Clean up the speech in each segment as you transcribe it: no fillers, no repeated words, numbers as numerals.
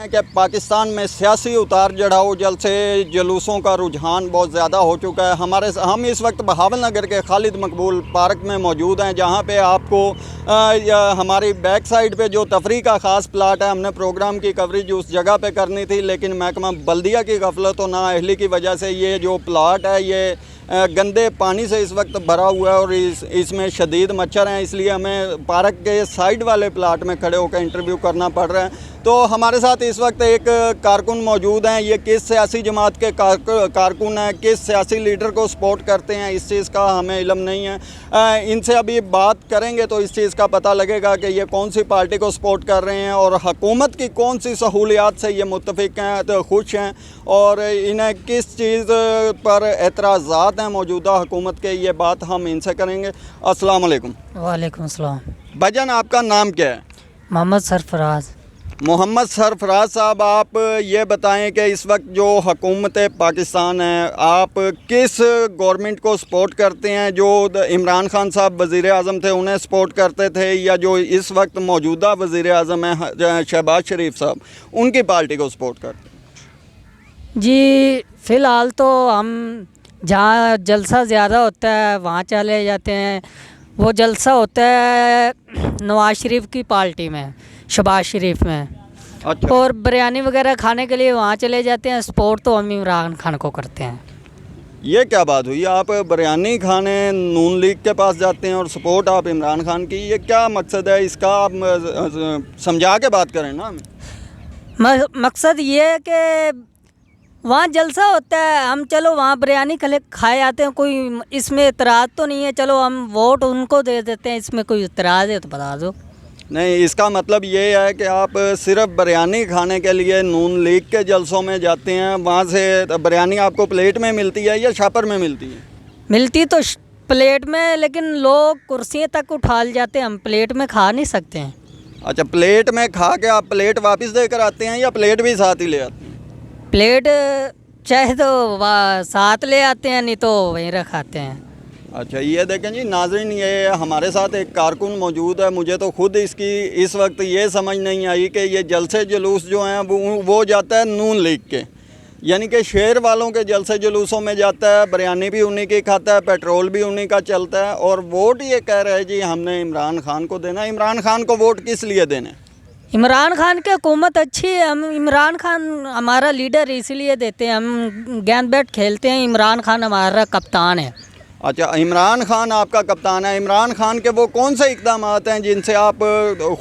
कि पाकिस्तान में सियासी उतार चढ़ाव जल्द से जुलूसों का रुझान बहुत ज़्यादा हो चुका है। हम इस वक्त बहावल नगर के खालिद मकबूल पार्क में मौजूद हैं, जहां पे आपको हमारी बैक साइड पे जो तफरी का ख़ास प्लाट है, हमने प्रोग्राम की कवरेज उस जगह पे करनी थी, लेकिन महकमा बल्दिया की गफलत और नाअहली की वजह से ये जो प्लाट है ये गंदे पानी से इस वक्त भरा हुआ है और इसमें शदीद मच्छर हैं, इसलिए हमें पार्क के साइड वाले प्लाट में खड़े होकर इंटरव्यू करना पड़ रहा है। तो हमारे साथ इस वक्त एक कारकुन मौजूद हैं। ये किस सियासी जमात के कारकुन हैं, किस सियासी लीडर को सपोर्ट करते हैं, इस चीज़ का हमें इल्म नहीं है। इनसे अभी बात करेंगे तो इस चीज़ का पता लगेगा कि ये कौन सी पार्टी को सपोर्ट कर रहे हैं और हुकूमत की कौन सी सहूलियात से ये मुत्तफिक हैं, तो खुश हैं, और इन्हें किस चीज़ पर एतराज़ात हैं मौजूदा हुकूमत के, ये बात हम इनसे करेंगे। अस्सलाम वालेकुम। वालेकुम अस्सलाम। भाईजान, आपका नाम क्या है? मोहम्मद सरफराज। मोहम्मद सरफराज साहब, आप ये बताएं कि इस वक्त जो हुकूमत पाकिस्तान है, आप किस गवर्नमेंट को सपोर्ट करते हैं? जो इमरान खान साहब वज़ीर आज़म थे उन्हें सपोर्ट करते थे, या जो इस वक्त मौजूदा वज़ीर आज़म हैं शहबाज शरीफ साहब, उनकी पार्टी को सपोर्ट करते हैं? जी, फ़िलहाल तो हम जहाँ जलसा ज़्यादा होता है वहाँ चले जाते हैं। वो जलसा होता है नवाज शरीफ की पार्टी में, शहबाज शरीफ में। अच्छा। और बिरयानी वगैरह खाने के लिए वहाँ चले जाते हैं। सपोर्ट तो हम इमरान खान को करते हैं। ये क्या बात हुई, आप बिरयानी खाने नून लीग के पास जाते हैं और सपोर्ट आप इमरान खान की, ये क्या मकसद है इसका? आप समझा के बात करें ना हमें। मकसद ये है कि वहाँ जलसा होता है, हम चलो वहाँ बिरयानी खाए आते हैं। कोई इसमें इतराज़ तो नहीं है, चलो हम वोट उनको दे देते हैं। इसमें कोई इतराज़ है तो बता दो। नहीं, इसका मतलब ये है कि आप सिर्फ बिरयानी खाने के लिए नून लीग के जलसों में जाते हैं। वहाँ से बिरयानी आपको प्लेट में मिलती है या छापर में मिलती है? मिलती तो प्लेट में, लेकिन लोग कुर्सियाँ तक उठा जाते हैं, हम प्लेट में खा नहीं सकते हैं। अच्छा, प्लेट में खा के आप प्लेट वापस देकर आते हैं या प्लेट भी साथ ही ले आते हैं? प्लेट चाहे तो साथ ले आते हैं, नहीं तो वहीं रखाते हैं। अच्छा, ये देखें जी नाज़रीन, ये हमारे साथ एक कारकुन मौजूद है। मुझे तो खुद इसकी इस वक्त ये समझ नहीं आई कि ये जलसे जुलूस जो हैं वो जाता है नून लीग के, यानी कि शहर वालों के जलसे जुलूसों में जाता है, बिरयानी भी उन्हीं की खाता है, पेट्रोल भी उन्हीं का चलता है, और वोट ये कह रहे हैं जी हमने इमरान खान को देना। इमरान खान को वोट किस लिए देने? इमरान खान की हुकूमत अच्छी है, हम इमरान खान हमारा लीडर इसलिए देते हैं। हम गेंद बैट खेलते हैं, इमरान खान हमारा कप्तान है। अच्छा, इमरान खान आपका कप्तान है। इमरान खान के वो कौन से इक़दाम हैं जिनसे आप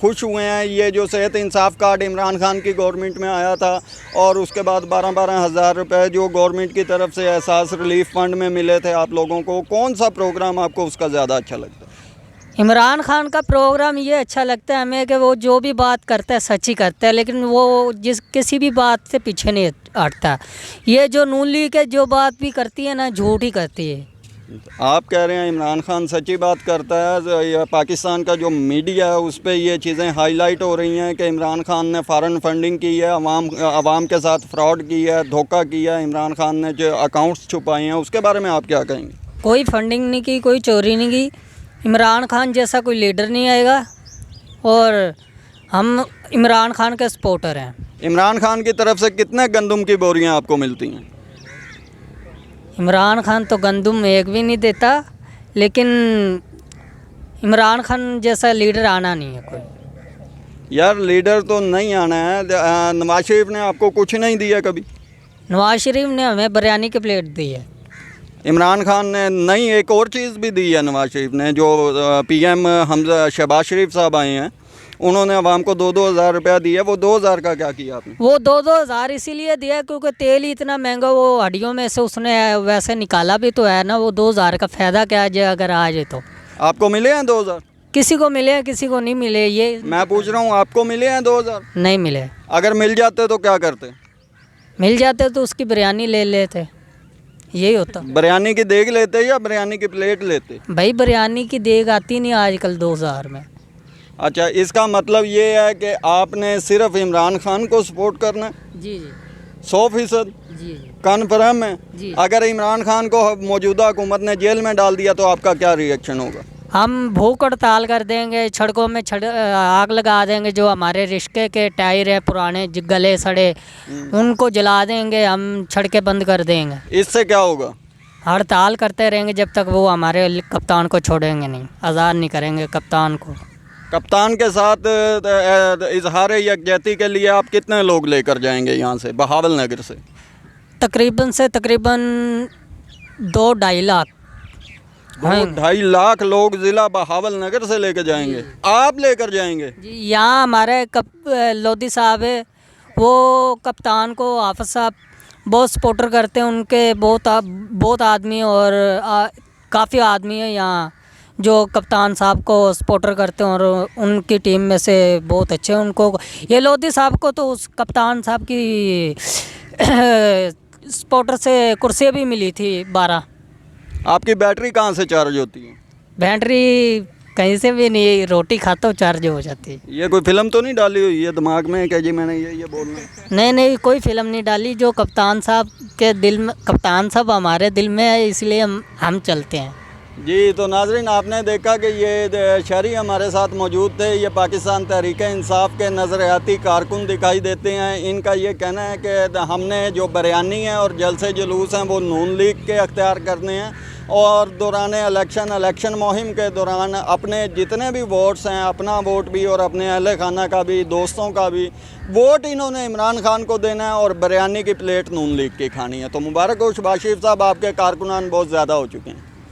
खुश हुए हैं? ये जो सेहत इंसाफ कार्ड इमरान खान की गवर्नमेंट में आया था, और उसके बाद 12-12 हज़ार रुपये जो गवर्नमेंट की तरफ से एहसास रिलीफ फ़ंड में मिले थे आप लोगों को, कौन सा प्रोग्राम आपको उसका ज़्यादा अच्छा लगता है? इमरान खान का प्रोग्राम ये अच्छा लगता है हमें कि वो जो भी बात करता है सच्ची करता है, लेकिन वो किसी भी बात से पीछे नहीं हटता। ये जो नून लीग है जो बात भी करती है ना, झूठ ही करती है। आप कह रहे हैं इमरान खान सच्ची बात करता है। या पाकिस्तान का जो मीडिया है उस पर ये चीज़ें हाईलाइट हो रही हैं कि इमरान खान ने फ़ॉरेन फंडिंग की है, अवाम के साथ फ्रॉड किया है, धोखा किया है, इमरान खान ने जो अकाउंट्स छुपाए हैं, उसके बारे में आप क्या कहेंगे? कोई फंडिंग नहीं की, कोई चोरी नहीं की। इमरान खान जैसा कोई लीडर नहीं आएगा, और हम इमरान खान के सपोर्टर हैं। इमरान खान की तरफ से कितने गंदम की बोरियां आपको मिलती हैं? इमरान खान तो गंदम एक भी नहीं देता, लेकिन इमरान खान जैसा लीडर आना नहीं है कोई। यार, लीडर तो नहीं आना है। नवाज शरीफ ने आपको कुछ नहीं दिया कभी? नवाज शरीफ ने हमें बिरयानी की प्लेट दी है। इमरान खान ने नहीं, एक और चीज़ भी दी है नवाज शरीफ ने। जो PM शहबाज शरीफ साहब आए हैं, उन्होंने अवाम को 2-2 हज़ार रुपया दिया। वो 2 हज़ार का क्या किया आपने? वो 2-2 हज़ार इसीलिए दिया क्योंकि तेल ही इतना महंगा, वो हड्डियों में से उसने वैसे निकाला भी तो है ना। वो 2 हज़ार का फ़ायदा क्या है अगर आ जाए तो? आपको मिले हैं 2 हज़ार? किसी को मिले, किसी को नहीं मिले। ये मैं पूछ रहा हूँ, आपको मिले हैं 2 हज़ार? नहीं मिले। अगर मिल जाते तो क्या करते? मिल जाते तो उसकी बिरयानी ले लेते, यही होता। बिरयानी की देग लेते या बिरयानी की प्लेट लेते? भाई बिरयानी की देग आती नहीं आजकल 2 हज़ार में। अच्छा, इसका मतलब ये है कि आपने सिर्फ इमरान खान को सपोर्ट करना है? जी जी 100% जी कन्फर्म है? जी। अगर इमरान खान को मौजूदा हुकूमत ने जेल में डाल दिया तो आपका क्या रिएक्शन होगा? हम भूख हड़ताल कर देंगे, सड़कों में आग लगा देंगे, जो हमारे रिक्शे के टायर है पुराने गले सड़े उनको जला देंगे, हम सड़कें बंद कर देंगे। इससे क्या होगा? हड़ताल करते रहेंगे जब तक वो हमारे कप्तान को छोड़ेंगे नहीं, आज़ाद नहीं करेंगे कप्तान को। कप्तान के साथ इजहार यकजहती के लिए आप कितने लोग लेकर जाएंगे यहाँ से बहावल नगर से? तकरीबन 2-2.5 लाख। 2-2.5 लाख लोग ज़िला बहावल नगर से लेकर जाएंगे, आप लेकर जाएंगे? जी, यहाँ हमारे लोधी साहब है, वो कप्तान को हाफिज साहब बहुत सपोर्टर करते हैं, उनके बहुत आदमी और काफ़ी आदमी है यहाँ जो कप्तान साहब को सपोर्टर करते हैं, और उनकी टीम में से बहुत अच्छे हैं। उनको ये लोधी साहब को तो उस कप्तान साहब की सपोर्टर से कुर्सी भी मिली थी 12। आपकी बैटरी कहाँ से चार्ज होती है? बैटरी कहीं से भी नहीं, रोटी खाता हूँ चार्ज हो जाती है। ये कोई फिल्म तो नहीं डाली हुई है दिमाग में कि जी मैंने ये बोलना? नहीं, कोई फिल्म नहीं डाली, जो कप्तान साहब के दिल में, कप्तान साहब हमारे दिल में है, इसलिए हम चलते हैं। जी, तो नाजरीन आपने देखा कि ये शहरी हमारे साथ मौजूद थे। ये पाकिस्तान तहरीक इंसाफ के नज़रियाती कारकुन दिखाई देते हैं। इनका ये कहना है कि हमने जो बयानी है और जलसे जुलूस हैं वो नून लीग के अख्तियार करने हैं, और दौरान इलेक्शन मुहिम के दौरान अपने जितने भी वोट्स हैं, अपना वोट भी और अपने अहले खाना का भी, दोस्तों का भी वोट इन्होंने इमरान खान को देना है, और बिरयानी की प्लेट नून लीग की खानी है। तो मुबारक हो शहबाज शरीफ साहब, आपके कारकुनान बहुत ज़्यादा हो चुके हैं।